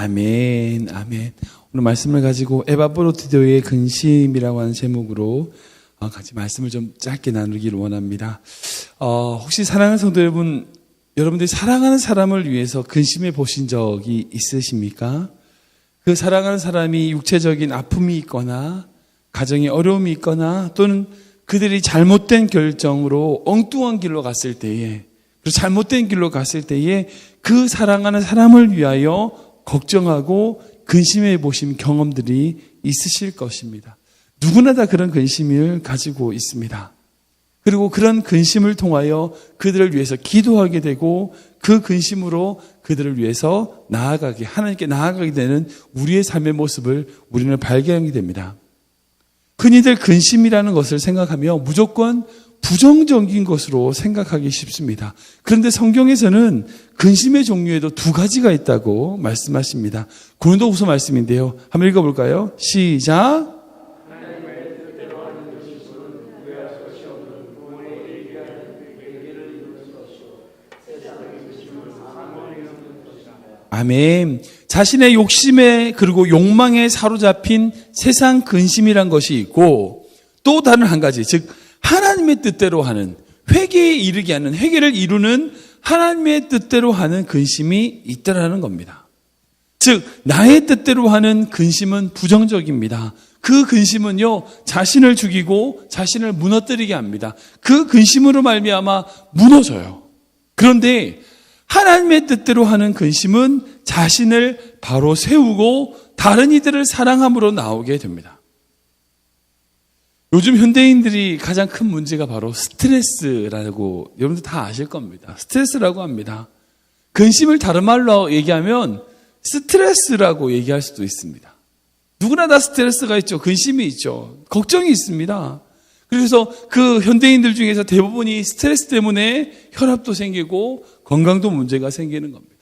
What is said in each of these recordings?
아멘, 아멘. 오늘 말씀을 가지고 에바브로디도의 근심이라고 하는 제목으로 같이 말씀을 좀 짧게 나누기를 원합니다. 혹시 사랑하는 성도 여러분, 여러분들이 사랑하는 사람을 위해서 근심해 보신 적이 있으십니까? 그 사랑하는 사람이 육체적인 아픔이 있거나 가정에 어려움이 있거나 또는 그들이 잘못된 결정으로 엉뚱한 길로 갔을 때에, 그리고 잘못된 길로 갔을 때에 그 사랑하는 사람을 위하여 걱정하고 근심해 보신 경험들이 있으실 것입니다. 누구나 다 그런 근심을 가지고 있습니다. 그리고 그런 근심을 통하여 그들을 위해서 기도하게 되고 그 근심으로 그들을 위해서 나아가게, 하나님께 나아가게 되는 우리의 삶의 모습을 우리는 발견하게 됩니다. 흔히들 근심이라는 것을 생각하며 무조건 부정적인 것으로 생각하기 쉽습니다. 그런데 성경에서는 근심의 종류에도 두 가지가 있다고 말씀하십니다. 고린도후서 말씀인데요. 한번 읽어볼까요? 시작. 아멘. 자신의 욕심에 그리고 욕망에 사로잡힌 세상 근심이란 것이 있고 또 다른 한 가지, 즉 하나님의 뜻대로 하는, 회개에 이르게 하는, 회개를 이루는 하나님의 뜻대로 하는 근심이 있다라는 겁니다. 즉 나의 뜻대로 하는 근심은 부정적입니다. 그 근심은요, 자신을 죽이고 자신을 무너뜨리게 합니다. 그 근심으로 말미암아 무너져요. 그런데 하나님의 뜻대로 하는 근심은 자신을 바로 세우고 다른 이들을 사랑함으로 나오게 됩니다. 요즘 현대인들이 가장 큰 문제가 바로 스트레스라고 여러분들 다 아실 겁니다. 스트레스라고 합니다. 근심을 다른 말로 얘기하면 스트레스라고 얘기할 수도 있습니다. 누구나 다 스트레스가 있죠. 근심이 있죠. 걱정이 있습니다. 그래서 그 현대인들 중에서 대부분이 스트레스 때문에 혈압도 생기고 건강도 문제가 생기는 겁니다.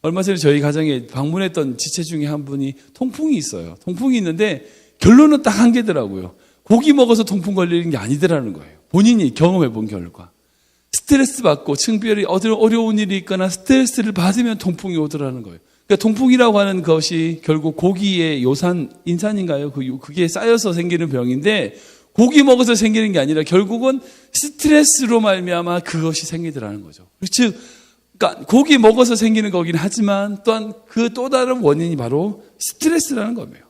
얼마 전에 저희 가정에 방문했던 지체 중에 한 분이 통풍이 있어요. 통풍이 있는데 결론은 딱 한 개더라고요. 고기 먹어서 통풍 걸리는 게 아니더라는 거예요. 본인이 경험해 본 결과. 스트레스 받고 특별히 어려운 일이 있거나 스트레스를 받으면 통풍이 오더라는 거예요. 그러니까 통풍이라고 하는 것이 결국 고기의 인산인가요? 그게 쌓여서 생기는 병인데 고기 먹어서 생기는 게 아니라 결국은 스트레스로 말미암아 그것이 생기더라는 거죠. 즉, 그러니까 고기 먹어서 생기는 거긴 하지만 또한 그 또 다른 원인이 바로 스트레스라는 거예요.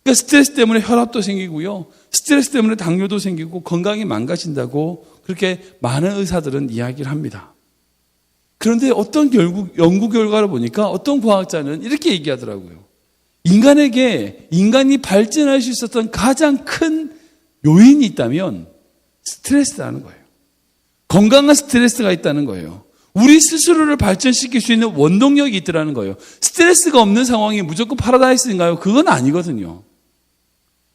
그러니까 스트레스 때문에 혈압도 생기고요. 스트레스 때문에 당뇨도 생기고 건강이 망가진다고 그렇게 많은 의사들은 이야기를 합니다. 그런데 어떤 연구 결과를 보니까 어떤 과학자는 이렇게 얘기하더라고요. 인간이 발전할 수 있었던 가장 큰 요인이 있다면 스트레스라는 거예요. 건강한 스트레스가 있다는 거예요. 우리 스스로를 발전시킬 수 있는 원동력이 있더라는 거예요. 스트레스가 없는 상황이 무조건 파라다이스인가요? 그건 아니거든요.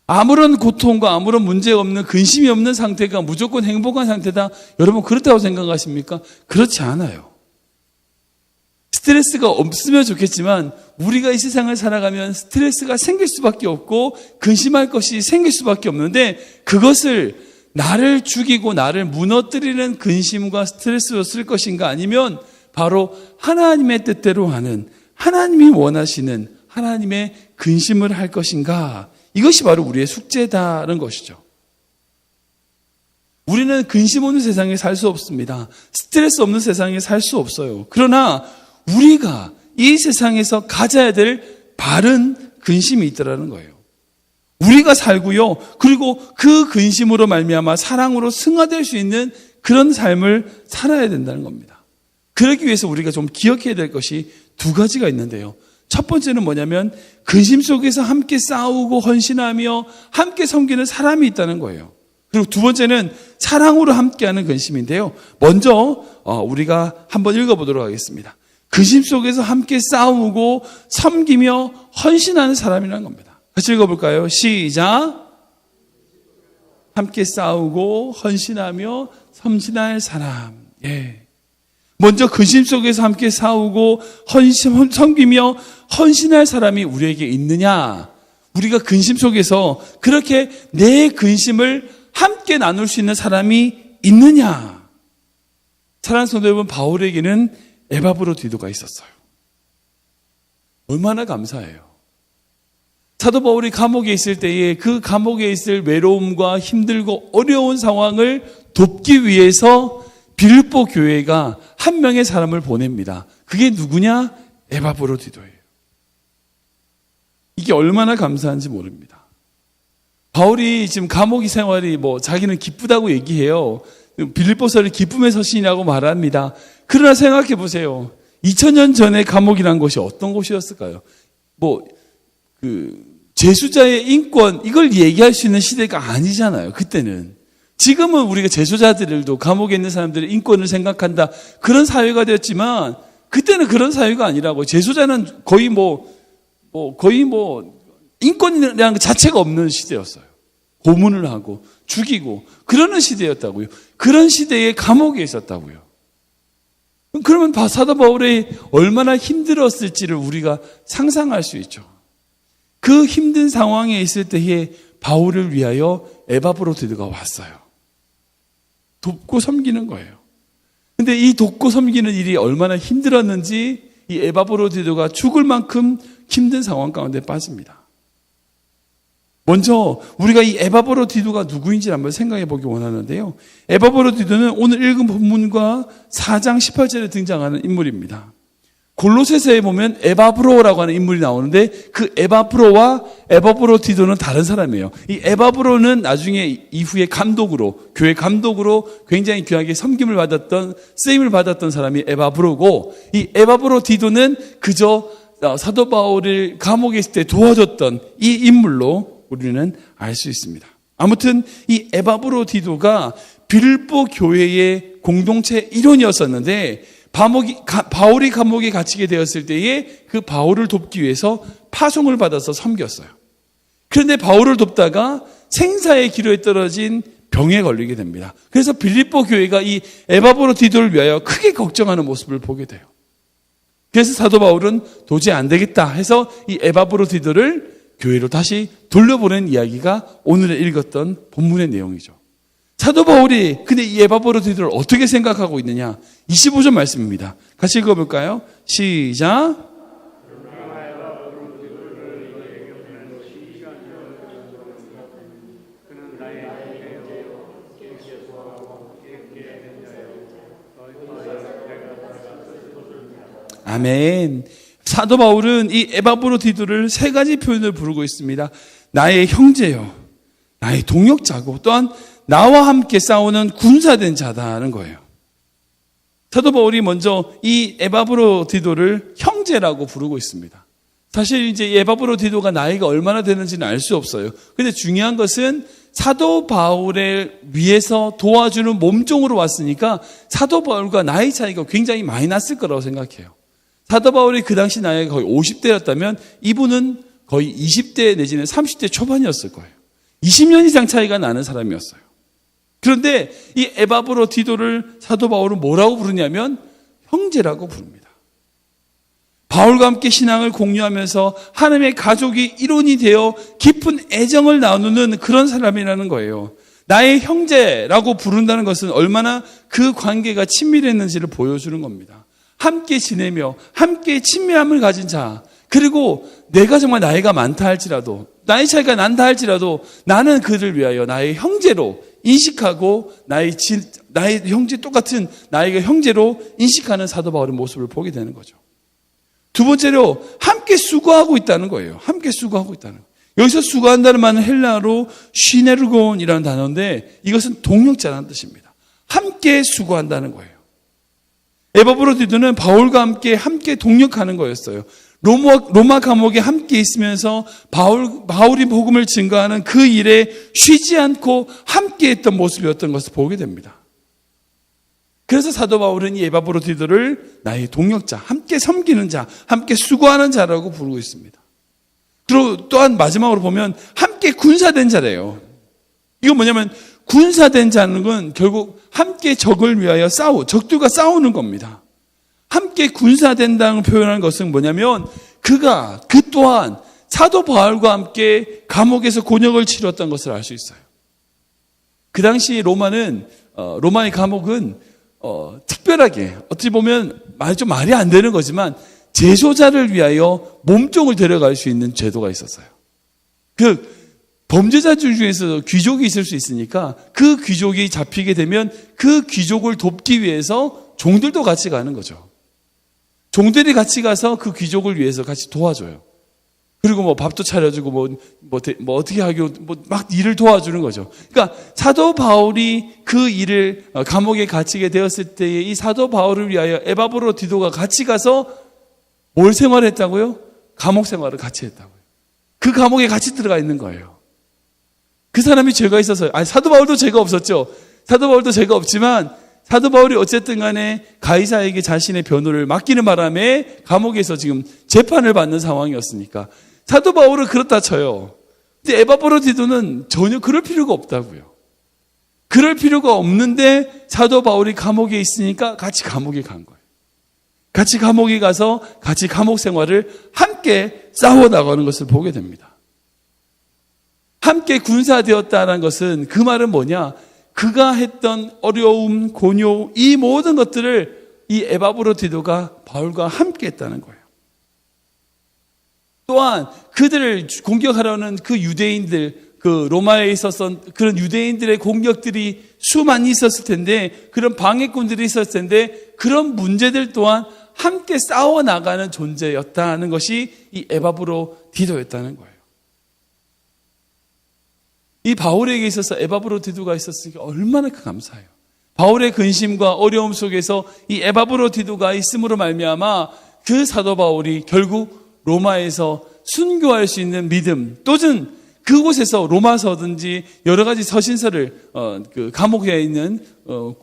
아무런 고통과 아무런 문제 없는, 근심이 없는 상태가 무조건 행복한 상태다. 여러분 그렇다고 생각하십니까? 그렇지 않아요. 스트레스가 없으면 좋겠지만 우리가 이 세상을 살아가면 스트레스가 생길 수밖에 없고 근심할 것이 생길 수밖에 없는데 그것을 나를 죽이고 나를 무너뜨리는 근심과 스트레스로 쓸 것인가 아니면 바로 하나님의 뜻대로 하는, 하나님이 원하시는 하나님의 근심을 할 것인가, 이것이 바로 우리의 숙제다는 것이죠. 우리는 근심 없는 세상에 살 수 없습니다. 스트레스 없는 세상에 살 수 없어요. 그러나 우리가 이 세상에서 가져야 될 바른 근심이 있더라는 거예요. 우리가 살고요. 그리고 그 근심으로 말미암아 사랑으로 승화될 수 있는 그런 삶을 살아야 된다는 겁니다. 그러기 위해서 우리가 좀 기억해야 될 것이 두 가지가 있는데요. 첫 번째는 뭐냐면 근심 속에서 함께 싸우고 헌신하며 함께 섬기는 사람이 있다는 거예요. 그리고 두 번째는 사랑으로 함께하는 근심인데요. 먼저 우리가 한번 읽어보도록 하겠습니다. 근심 속에서 함께 싸우고 섬기며 헌신하는 사람이라는 겁니다. 같이 읽어볼까요? 시작. 함께 싸우고 헌신하며 섬신할 사람. 예. 먼저 근심 속에서 함께 싸우고 섬기며 헌신할 사람이 우리에게 있느냐? 우리가 근심 속에서 그렇게 내 근심을 함께 나눌 수 있는 사람이 있느냐? 사랑하는 성도 여러분, 바울에게는 에바브로디도가 있었어요. 얼마나 감사해요. 사도 바울이 감옥에 있을 때에 그 감옥에 있을 외로움과 힘들고 어려운 상황을 돕기 위해서 빌립보 교회가 한 명의 사람을 보냅니다. 그게 누구냐? 에바브로디도예요. 이게 얼마나 감사한지 모릅니다. 바울이 지금 감옥 생활이 자기는 기쁘다고 얘기해요. 빌립보서를 기쁨의 서신이라고 말합니다. 그러나 생각해 보세요. 2000년 전에 감옥이란 곳이 어떤 곳이었을까요? 재수자의 인권, 이걸 얘기할 수 있는 시대가 아니잖아요. 그때는. 지금은 우리가 재수자들도 감옥에 있는 사람들의 인권을 생각한다. 그런 사회가 되었지만, 그때는 그런 사회가 아니라고. 재수자는 거의 인권이라는 것 자체가 없는 시대였어요. 고문을 하고, 죽이고, 그러는 시대였다고요. 그런 시대에 감옥에 있었다고요. 그러면 사도 바울이 얼마나 힘들었을지를 우리가 상상할 수 있죠. 그 힘든 상황에 있을 때에 바울을 위하여 에바브로디도가 왔어요. 돕고 섬기는 거예요. 근데 이 돕고 섬기는 일이 얼마나 힘들었는지 이 에바브로디도가 죽을 만큼 힘든 상황 가운데 빠집니다. 먼저 우리가 이 에바브로디도가 누구인지 한번 생각해 보기 원하는데요. 에바브로디도는 오늘 읽은 본문과 4장 18절에 등장하는 인물입니다. 골로새서에 보면 에바브로라고 하는 인물이 나오는데 그 에바브로와 에바브로디도는 다른 사람이에요. 이 에바브로는 나중에 이후에 감독으로, 교회 감독으로 굉장히 귀하게 섬김을 받았던, 쓰임을 받았던 사람이 에바브로고, 이 에바브로디도는 그저 사도 바울을 감옥에 있을 때 도와줬던 이 인물로 우리는 알 수 있습니다. 아무튼 이 에바브로디도가 빌립보 교회의 공동체 일원이었었는데 바울이 감옥에 갇히게 되었을 때에 그 바울을 돕기 위해서 파송을 받아서 섬겼어요. 그런데 바울을 돕다가 생사의 기로에 떨어진 병에 걸리게 됩니다. 그래서 빌립보 교회가 이 에바브로디도를 위하여 크게 걱정하는 모습을 보게 돼요. 그래서 사도 바울은 도저히 안 되겠다 해서 이 에바브로디도를 교회로 다시 돌려보낸 이야기가 오늘 읽었던 본문의 내용이죠. 사도 바울이 근데 이 에바브로디도를 어떻게 생각하고 있느냐? 25절 말씀입니다. 같이 읽어볼까요? 시작. 아멘. 사도 바울은 이 에바브로디도를 세 가지 표현을 부르고 있습니다. 나의 형제요, 나의 동역자고 또한 나와 함께 싸우는 군사된 자다는 거예요. 사도 바울이 먼저 이 에바브로디도를 형제라고 부르고 있습니다. 사실 이제 에바브로디도가 나이가 얼마나 되는지는 알 수 없어요. 근데 중요한 것은 사도 바울을 위해서 도와주는 몸종으로 왔으니까 사도 바울과 나이 차이가 굉장히 많이 났을 거라고 생각해요. 사도 바울이 그 당시 나이가 거의 50대였다면 이분은 거의 20대 내지는 30대 초반이었을 거예요. 20년 이상 차이가 나는 사람이었어요. 그런데 이 에바브로디도를 사도 바울은 뭐라고 부르냐면 형제라고 부릅니다. 바울과 함께 신앙을 공유하면서 하나님의 가족이 일원이 되어 깊은 애정을 나누는 그런 사람이라는 거예요. 나의 형제라고 부른다는 것은 얼마나 그 관계가 친밀했는지를 보여주는 겁니다. 함께 지내며 함께 친밀함을 가진 자, 그리고 내가 정말 나이가 많다 할지라도, 나이 차이가 난다 할지라도 나는 그를 위하여 나의 형제로 인식하고 나의 형제 똑같은 나이가 형제로 인식하는 사도 바울의 모습을 보게 되는 거죠. 두 번째로 함께 수고하고 있다는 거예요. 함께 수고하고 있다는 거예요. 여기서 수고한다는 말은 헬라어로 시네르곤이라는 단어인데 이것은 동역자라는 뜻입니다. 함께 수고한다는 거예요. 에바브로디도는 바울과 함께 동역하는 거였어요. 로마 감옥에 함께 있으면서 바울이 복음을 증거하는 그 일에 쉬지 않고 함께 했던 모습이었던 것을 보게 됩니다. 그래서 사도 바울은 이 에바브로디도를 나의 동역자, 함께 섬기는 자, 함께 수고하는 자라고 부르고 있습니다. 그리고 또한 마지막으로 보면 함께 군사된 자래요. 이건 뭐냐면 군사된 자는 건 결국 함께 적을 위하여 적들과 싸우는 겁니다. 함께 군사된다는 표현하는 것은 뭐냐면 그 또한 사도 바울과 함께 감옥에서 곤역을 치렀던 것을 알 수 있어요. 그 당시 로마의 감옥은 특별하게 어찌 보면 말이 안 되는 거지만 재소자를 위하여 몸종을 데려갈 수 있는 제도가 있었어요. 그 범죄자들 중에서 귀족이 있을 수 있으니까 그 귀족이 잡히게 되면 그 귀족을 돕기 위해서 종들도 같이 가는 거죠. 종들이 같이 가서 그 귀족을 위해서 같이 도와줘요. 그리고 뭐 밥도 차려주고 뭐 어떻게 하고 막 일을 도와주는 거죠. 그러니까 사도 바울이 그 일을 감옥에 갇히게 되었을 때에 이 사도 바울을 위하여 에바브로디도가 같이 가서 뭘 생활했다고요? 감옥 생활을 같이 했다고요. 그 감옥에 같이 들어가 있는 거예요. 그 사람이 죄가 있어서요. 아니, 사도 바울도 죄가 없었죠. 사도 바울도 죄가 없지만 사도 바울이 어쨌든 간에 가이사에게 자신의 변호를 맡기는 바람에 감옥에서 지금 재판을 받는 상황이었으니까 사도 바울은 그렇다 쳐요. 근데 에바브로디도는 전혀 그럴 필요가 없다고요. 그럴 필요가 없는데 사도 바울이 감옥에 있으니까 같이 감옥에 간 거예요. 같이 감옥에 가서 같이 감옥 생활을 함께 싸워나가는 것을 보게 됩니다. 함께 군사되었다는 것은 그 말은 뭐냐? 그가 했던 어려움, 곤욕, 이 모든 것들을 이 에바브로디도가 바울과 함께 했다는 거예요. 또한 그들을 공격하려는 그 유대인들, 그 로마에 있었던 그런 유대인들의 공격들이 수많이 있었을 텐데, 그런 방해꾼들이 있었을 텐데, 그런 문제들 또한 함께 싸워나가는 존재였다는 것이 이 에바브로디도였다는 거예요. 이 바울에게 있어서 에바브로디도가 있었으니까 얼마나 감사해요. 바울의 근심과 어려움 속에서 이 에바브로디도가 있음으로 말미암아 그 사도 바울이 결국 로마에서 순교할 수 있는 믿음, 또는 그곳에서 로마서든지 여러 가지 서신서를 그 감옥에 있는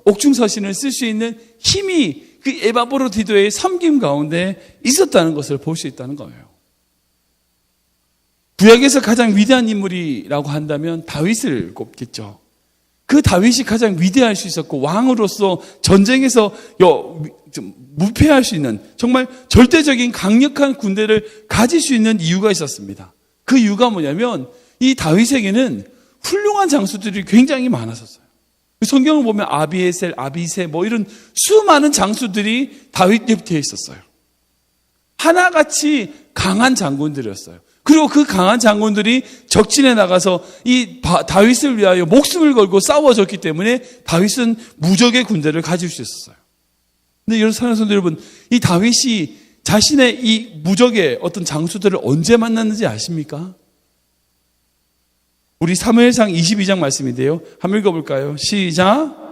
옥중 서신을 쓸 수 있는 힘이 그 에바브로디도의 섬김 가운데 있었다는 것을 볼 수 있다는 거예요. 구약에서 가장 위대한 인물이라고 한다면 다윗을 꼽겠죠. 그 다윗이 가장 위대할 수 있었고 왕으로서 전쟁에서 무패할 수 있는 정말 절대적인 강력한 군대를 가질 수 있는 이유가 있었습니다. 그 이유가 뭐냐면 이 다윗에게는 훌륭한 장수들이 굉장히 많았었어요. 성경을 보면 아비에셀, 아비세 뭐 이런 수많은 장수들이 다윗 곁에 있었어요. 하나같이 강한 장군들이었어요. 그리고 그 강한 장군들이 적진에 나가서 이 다윗을 위하여 목숨을 걸고 싸워줬기 때문에 다윗은 무적의 군대를 가질 수 있었어요. 근데 여러분, 사랑하는 성도 여러분, 이 다윗이 자신의 이 무적의 어떤 장수들을 언제 만났는지 아십니까? 우리 사무엘상 22장 말씀인데요. 한번 읽어볼까요? 시작.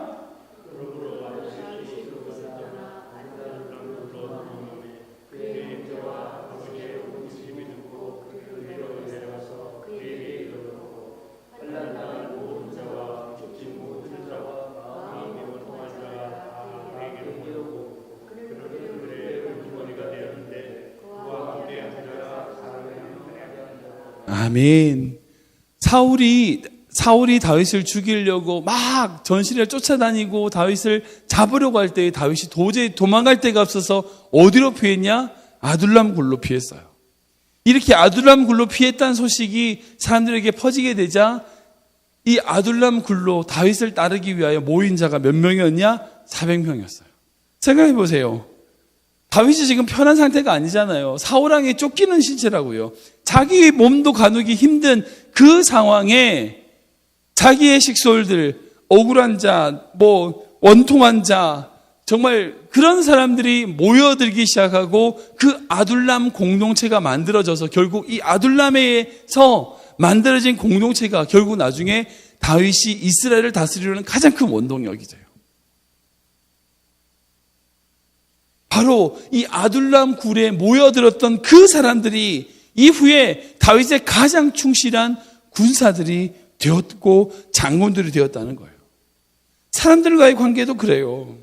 아멘. 사울이 다윗을 죽이려고 막 전신을 쫓아다니고 다윗을 잡으려고 할 때 다윗이 도저히 도망갈 데가 없어서 어디로 피했냐? 아둘람 굴로 피했어요. 이렇게 아둘람 굴로 피했다는 소식이 사람들에게 퍼지게 되자 이 아둘람 굴로 다윗을 따르기 위하여 모인 자가 몇 명이었냐? 400명이었어요. 생각해 보세요. 다윗이 지금 편한 상태가 아니잖아요. 사울왕에 쫓기는 신체라고요. 자기 몸도 가누기 힘든 그 상황에 자기의 식솔들, 억울한 자, 원통한 자, 정말 그런 사람들이 모여들기 시작하고 그 아둘람 공동체가 만들어져서 결국 이 아둘람에서 만들어진 공동체가 결국 나중에 다윗이 이스라엘을 다스리려는 가장 큰 원동력이 돼요. 바로 이 아둘람 굴에 모여들었던 그 사람들이 이후에 다윗의 가장 충실한 군사들이 되었고 장군들이 되었다는 거예요. 사람들과의 관계도 그래요.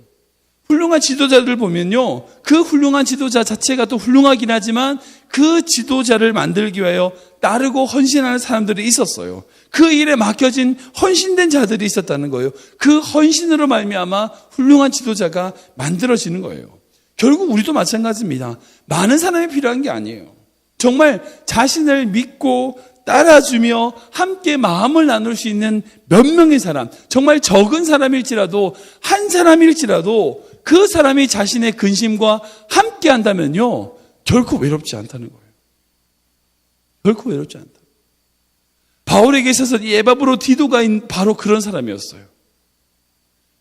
훌륭한 지도자들 보면요, 그 훌륭한 지도자 자체가 또 훌륭하긴 하지만 그 지도자를 만들기 위하여 따르고 헌신하는 사람들이 있었어요. 그 일에 맡겨진 헌신된 자들이 있었다는 거예요. 그 헌신으로 말미암아 훌륭한 지도자가 만들어지는 거예요. 결국 우리도 마찬가지입니다. 많은 사람이 필요한 게 아니에요. 정말 자신을 믿고 따라주며 함께 마음을 나눌 수 있는 몇 명의 사람, 정말 적은 사람일지라도 한 사람일지라도 그 사람이 자신의 근심과 함께 한다면요, 결코 외롭지 않다는 거예요. 결코 외롭지 않다. 바울에게 있어서 이 에바브로디도가 바로 그런 사람이었어요.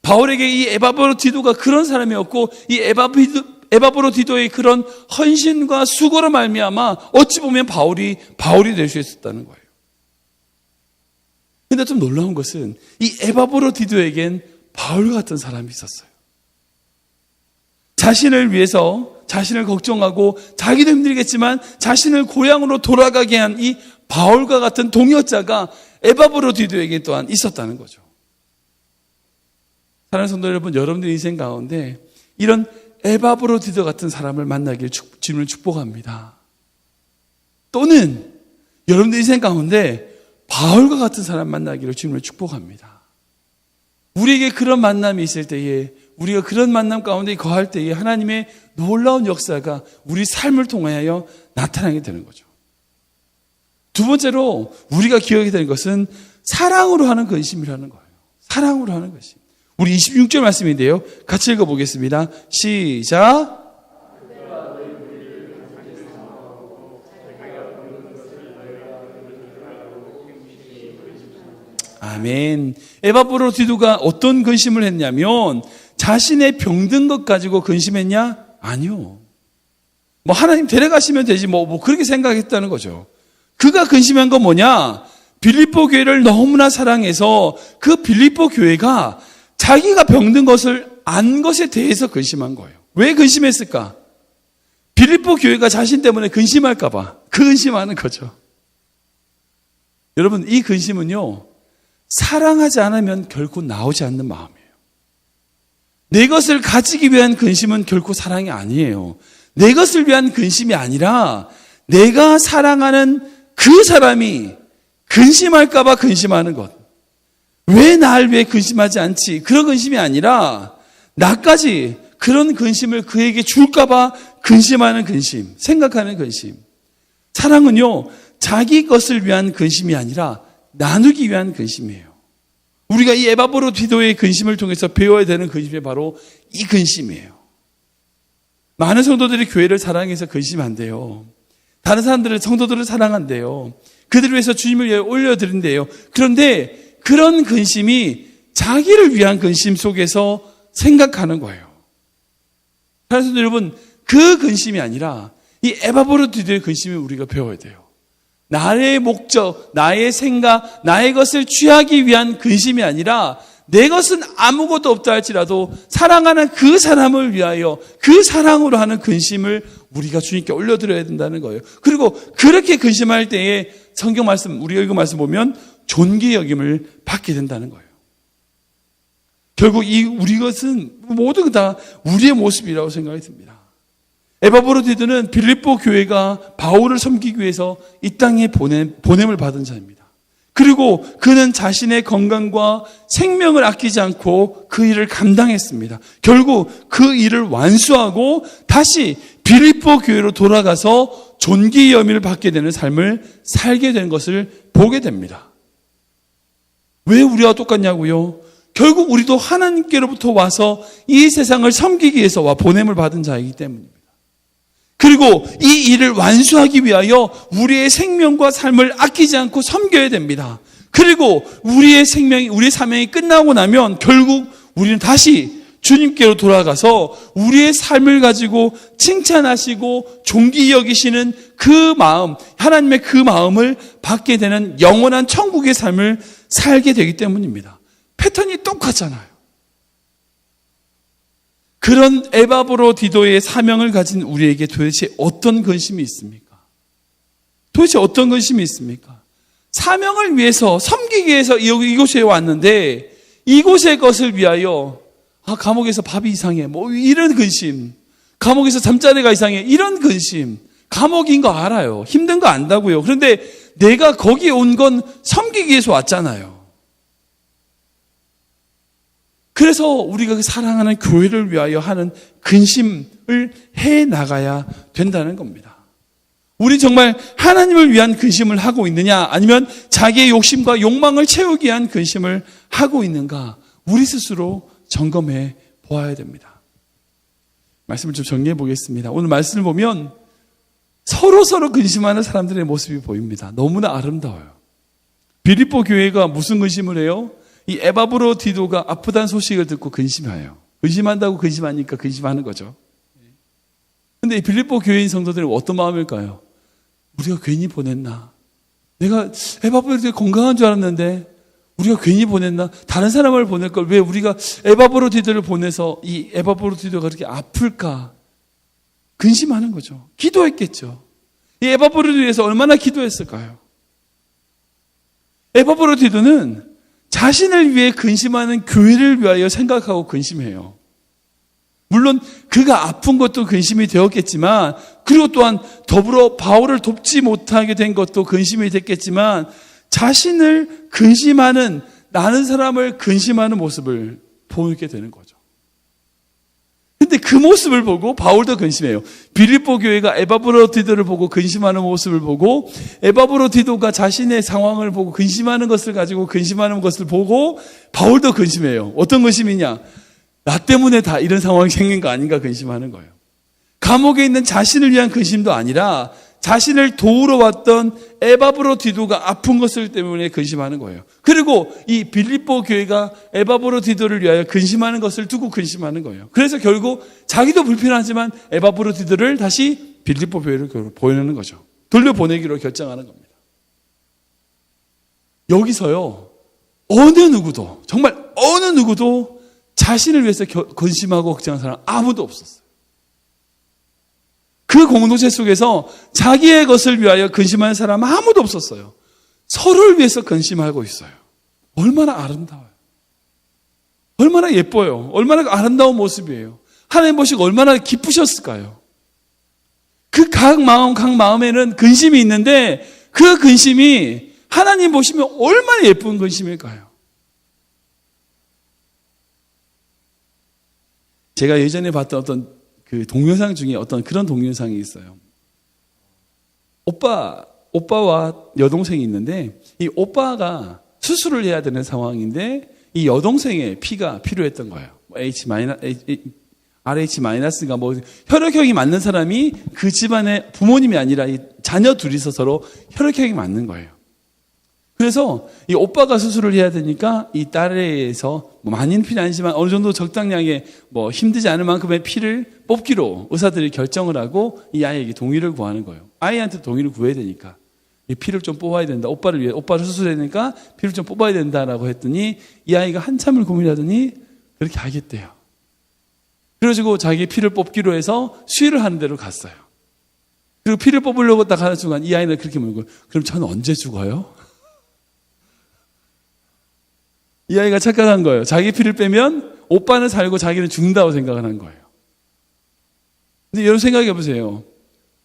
바울에게 이 에바브로디도가 그런 사람이었고, 이 에바브로디도의 그런 헌신과 수고로 말미암아 어찌 보면 바울이 될 수 있었다는 거예요. 근데 좀 놀라운 것은 이 에바브로디도에겐 바울 같은 사람이 있었어요. 자신을 위해서 자신을 걱정하고 자기도 힘들겠지만 자신을 고향으로 돌아가게 한 이 바울과 같은 동역자가 에바브로디도에게 또한 있었다는 거죠. 사랑하는 성도 여러분, 여러분들 인생 가운데 이런 에바브로디도 같은 사람을 만나길 주님을 축복합니다. 또는 여러분들 인생 가운데 바울과 같은 사람 만나기를 주님을 축복합니다. 우리에게 그런 만남이 있을 때에, 우리가 그런 만남 가운데 거할 때에 하나님의 놀라운 역사가 우리 삶을 통하여 나타나게 되는 거죠. 두 번째로 우리가 기억해야 되는 것은 사랑으로 하는 근심이라는 거예요. 사랑으로 하는 근심. 우리 26절 말씀인데요. 같이 읽어보겠습니다. 시작. 아멘. 에바브로디도가 어떤 근심을 했냐면 자신의 병든 것 가지고 근심했냐? 아니요. 하나님 데려가시면 되지 그렇게 생각했다는 거죠. 그가 근심한 건 뭐냐? 빌립보 교회를 너무나 사랑해서 그 빌립보 교회가 자기가 병든 것을 안 것에 대해서 근심한 거예요. 왜 근심했을까? 빌립보 교회가 자신 때문에 근심할까 봐. 그 근심하는 거죠. 여러분, 이 근심은요, 사랑하지 않으면 결코 나오지 않는 마음이에요. 내 것을 가지기 위한 근심은 결코 사랑이 아니에요. 내 것을 위한 근심이 아니라 내가 사랑하는 그 사람이 근심할까 봐 근심하는 것. 왜 날 위해 근심하지 않지? 그런 근심이 아니라 나까지 그런 근심을 그에게 줄까 봐 근심하는 근심, 생각하는 근심. 사랑은요, 자기 것을 위한 근심이 아니라 나누기 위한 근심이에요. 우리가 이 에바브로디도의 근심을 통해서 배워야 되는 근심이 바로 이 근심이에요. 많은 성도들이 교회를 사랑해서 근심한대요. 다른 사람들은 성도들을 사랑한대요. 그들을 위해서 주님을 위해 올려드린대요. 그런데 그런 근심이 자기를 위한 근심 속에서 생각하는 거예요. 그래서 여러분, 그 근심이 아니라 이 에바브로디도의 근심을 우리가 배워야 돼요. 나의 목적, 나의 생각, 나의 것을 취하기 위한 근심이 아니라 내 것은 아무것도 없다 할지라도 사랑하는 그 사람을 위하여 그 사랑으로 하는 근심을 우리가 주님께 올려드려야 된다는 거예요. 그리고 그렇게 근심할 때에 성경 말씀, 우리가 읽은 말씀 보면 존귀 여김을 받게 된다는 거예요. 결국 우리 것은 모두 다 우리의 모습이라고 생각이 듭니다. 에바브로디도는 빌립보 교회가 바울을 섬기기 위해서 이 땅에 보냄을 받은 자입니다. 그리고 그는 자신의 건강과 생명을 아끼지 않고 그 일을 감당했습니다. 결국 그 일을 완수하고 다시 빌립보 교회로 돌아가서 존귀 여미를 받게 되는 삶을 살게 된 것을 보게 됩니다. 왜 우리와 똑같냐고요? 결국 우리도 하나님께로부터 와서 이 세상을 섬기기 위해서 보냄을 받은 자이기 때문입니다. 그리고 이 일을 완수하기 위하여 우리의 생명과 삶을 아끼지 않고 섬겨야 됩니다. 그리고 우리의 사명이 끝나고 나면 결국 우리는 다시 주님께로 돌아가서 우리의 삶을 가지고 칭찬하시고 존귀 여기시는 그 마음, 하나님의 그 마음을 받게 되는 영원한 천국의 삶을 살게 되기 때문입니다. 패턴이 똑같잖아요. 그런 에바브로디도의 사명을 가진 우리에게 도대체 어떤 근심이 있습니까? 도대체 어떤 근심이 있습니까? 사명을 위해서, 섬기기 위해서 이곳에 왔는데 이곳의 것을 위하여 감옥에서 밥이 이상해, 이런 근심, 감옥에서 잠자리가 이상해, 이런 근심. 감옥인 거 알아요. 힘든 거 안다고요. 그런데 내가 거기에 온 건 섬기기 위해서 왔잖아요. 그래서 우리가 그 사랑하는 교회를 위하여 하는 근심을 해 나가야 된다는 겁니다. 우리 정말 하나님을 위한 근심을 하고 있느냐, 아니면 자기의 욕심과 욕망을 채우기 위한 근심을 하고 있는가, 우리 스스로 점검해 보아야 됩니다. 말씀을 좀 정리해 보겠습니다. 오늘 말씀을 보면 서로 근심하는 사람들의 모습이 보입니다. 너무나 아름다워요. 빌립보 교회가 무슨 근심을 해요? 이 에바브로디도가 아프다는 소식을 듣고 근심해요. 근심한다고 근심하니까 근심하는 거죠. 근데 이 빌립보 교회인 성도들은 어떤 마음일까요? 우리가 괜히 보냈나? 내가 에바브로디도 건강한 줄 알았는데 우리가 괜히 보냈나? 다른 사람을 보낼 걸 왜 우리가 에바브로디도를 보내서 이 에바브로디도가 그렇게 아플까? 근심하는 거죠. 기도했겠죠. 이 에바브로디도를 위해서 얼마나 기도했을까요? 에바브로디도는 자신을 위해 근심하는 교회를 위하여 생각하고 근심해요. 물론 그가 아픈 것도 근심이 되었겠지만, 그리고 또한 더불어 바울을 돕지 못하게 된 것도 근심이 됐겠지만, 자신을 근심하는, 나는 사람을 근심하는 모습을 보이게 되는 거죠. 근데 그 모습을 보고 바울도 근심해요. 빌립보 교회가 에바브로디도를 보고 근심하는 모습을 보고, 에바브로디도가 자신의 상황을 보고 근심하는 것을 가지고 근심하는 것을 보고 바울도 근심해요. 어떤 근심이냐? 나 때문에 다 이런 상황이 생긴 거 아닌가 근심하는 거예요. 감옥에 있는 자신을 위한 근심도 아니라 자신을 도우러 왔던 에바브로디도가 아픈 것을 때문에 근심하는 거예요. 그리고 이 빌립보 교회가 에바브로디도를 위하여 근심하는 것을 두고 근심하는 거예요. 그래서 결국 자기도 불편하지만 에바브로디도를 다시 빌립보 교회를 보내는 거죠. 돌려보내기로 결정하는 겁니다. 여기서요, 어느 누구도, 정말 어느 누구도 자신을 위해서 근심하고 걱정하는 사람 아무도 없었어요. 그 공동체 속에서 자기의 것을 위하여 근심하는 사람 아무도 없었어요. 서로를 위해서 근심하고 있어요. 얼마나 아름다워요. 얼마나 예뻐요. 얼마나 아름다운 모습이에요. 하나님 보시고 얼마나 기쁘셨을까요? 그 각 마음에는 근심이 있는데 그 근심이 하나님 보시면 얼마나 예쁜 근심일까요? 제가 예전에 봤던 어떤 그 동영상 중에 어떤 그런 동영상이 있어요. 오빠와 여동생이 있는데 이 오빠가 수술을 해야 되는 상황인데 이 여동생의 피가 필요했던 거예요. RH-가 뭐 혈액형이 맞는 사람이 그 집안의 부모님이 아니라 이 자녀 둘이서 서로 혈액형이 맞는 거예요. 그래서 이 오빠가 수술을 해야 되니까 이 딸에서 뭐 많이는 피는 아니지만 어느 정도 적당량의 뭐 힘들지 않을 만큼의 피를 뽑기로 의사들이 결정을 하고 이 아이에게 동의를 구하는 거예요. 아이한테 동의를 구해야 되니까 이 피를 좀 뽑아야 된다. 오빠를 위해, 오빠를 수술해야 되니까 피를 좀 뽑아야 된다라고 했더니 이 아이가 한참을 고민하더니 그렇게 하겠대요. 그래가지고 자기 피를 뽑기로 해서 수의를 하는 데로 갔어요. 그리고 피를 뽑으려고 딱 하는 순간 이 아이는 그렇게 물고, 그럼 저는 언제 죽어요? 이 아이가 착각한 거예요. 자기 피를 빼면 오빠는 살고 자기는 죽는다고 생각을 한 거예요. 근데 여러분 생각해 보세요.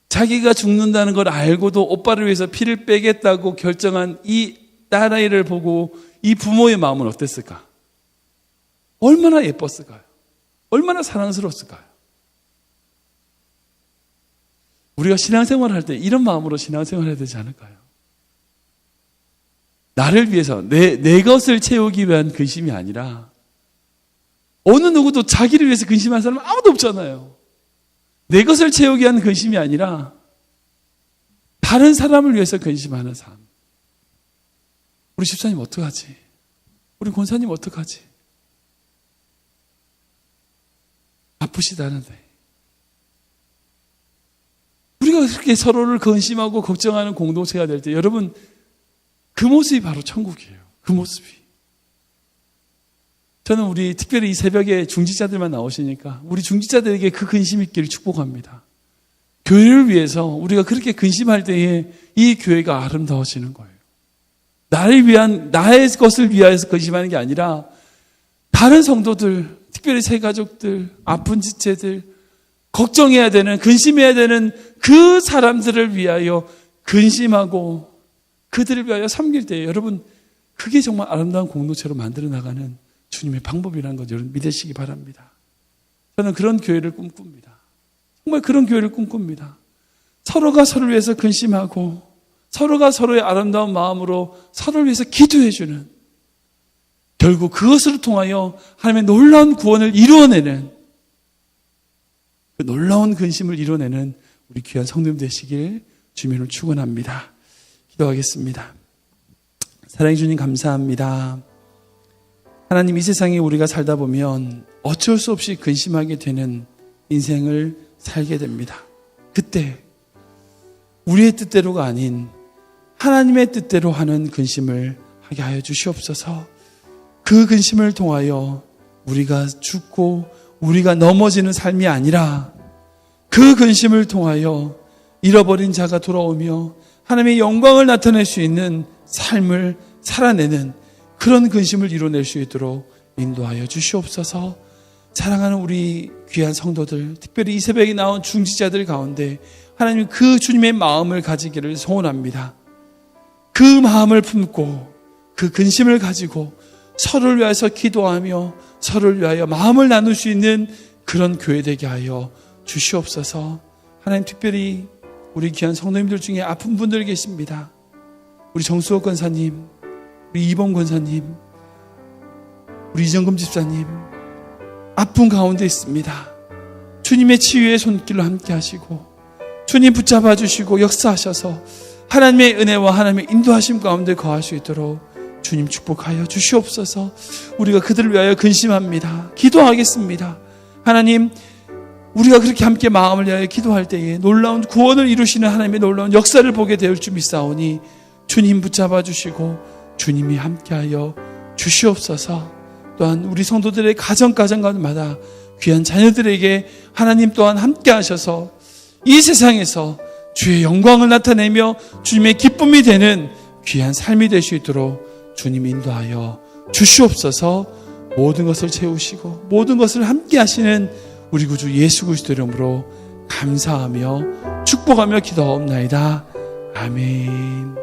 자기가 죽는다는 걸 알고도 오빠를 위해서 피를 빼겠다고 결정한 이 딸아이를 보고 이 부모의 마음은 어땠을까? 얼마나 예뻤을까요? 얼마나 사랑스러웠을까요? 우리가 신앙생활을 할 때 이런 마음으로 신앙생활을 해야 되지 않을까요? 나를 위해서 내 것을 채우기 위한 근심이 아니라 어느 누구도 자기를 위해서 근심하는 사람은 아무도 없잖아요. 내 것을 채우기 위한 근심이 아니라 다른 사람을 위해서 근심하는 삶. 우리 집사님 어떡하지? 우리 권사님 어떡하지? 아프시다는데. 우리가 그렇게 서로를 근심하고 걱정하는 공동체가 될 때 여러분 그 모습이 바로 천국이에요. 그 모습이. 저는 우리 특별히 이 새벽에 중직자들만 나오시니까 우리 중직자들에게 그 근심 있기를 축복합니다. 교회를 위해서 우리가 그렇게 근심할 때에 이 교회가 아름다워지는 거예요. 나를 위한, 나의 것을 위하여서 근심하는 게 아니라 다른 성도들, 특별히 새가족들, 아픈 지체들, 걱정해야 되는, 근심해야 되는 그 사람들을 위하여 근심하고 그들을 위하여 섬길 때 여러분 그게 정말 아름다운 공동체로 만들어 나가는 주님의 방법이라는 것 여러분 믿으시기 바랍니다. 저는 그런 교회를 꿈꿉니다. 정말 그런 교회를 꿈꿉니다. 서로가 서로를 위해서 근심하고 서로가 서로의 아름다운 마음으로 서로를 위해서 기도해주는, 결국 그것을 통하여 하나님의 놀라운 구원을 이루어내는, 그 놀라운 근심을 이루어내는 우리 귀한 성도님 되시길 주님으로 축원합니다. 기도하겠습니다. 사랑해 주님 감사합니다. 하나님, 이 세상에 우리가 살다 보면 어쩔 수 없이 근심하게 되는 인생을 살게 됩니다. 그때 우리의 뜻대로가 아닌 하나님의 뜻대로 하는 근심을 하게 하여 주시옵소서. 그 근심을 통하여 우리가 죽고 우리가 넘어지는 삶이 아니라 그 근심을 통하여 잃어버린 자가 돌아오며 하나님의 영광을 나타낼 수 있는 삶을 살아내는 그런 근심을 이뤄낼 수 있도록 인도하여 주시옵소서. 사랑하는 우리 귀한 성도들, 특별히 이 새벽에 나온 중지자들 가운데 하나님 그 주님의 마음을 가지기를 소원합니다. 그 마음을 품고 그 근심을 가지고 서로를 위해서 기도하며 서로를 위하여 마음을 나눌 수 있는 그런 교회 되게 하여 주시옵소서. 하나님, 특별히 우리 귀한 성도님들 중에 아픈 분들 계십니다. 우리 정수옥 권사님, 우리 이범 권사님, 우리 이정금 집사님 아픈 가운데 있습니다. 주님의 치유의 손길로 함께 하시고 주님 붙잡아 주시고 역사하셔서 하나님의 은혜와 하나님의 인도하심 가운데 거할 수 있도록 주님 축복하여 주시옵소서. 우리가 그들을 위하여 근심합니다. 기도하겠습니다. 하나님, 우리가 그렇게 함께 마음을 위하여 기도할 때에 놀라운 구원을 이루시는 하나님의 놀라운 역사를 보게 될 줄 믿사오니 주님 붙잡아 주시고 주님이 함께하여 주시옵소서. 또한 우리 성도들의 가정마다 귀한 자녀들에게 하나님 또한 함께 하셔서 이 세상에서 주의 영광을 나타내며 주님의 기쁨이 되는 귀한 삶이 될 수 있도록 주님 인도하여 주시옵소서. 모든 것을 채우시고 모든 것을 함께 하시는 우리 구주 예수 그리스도 이름으로 감사하며 축복하며 기도하옵나이다. 아멘.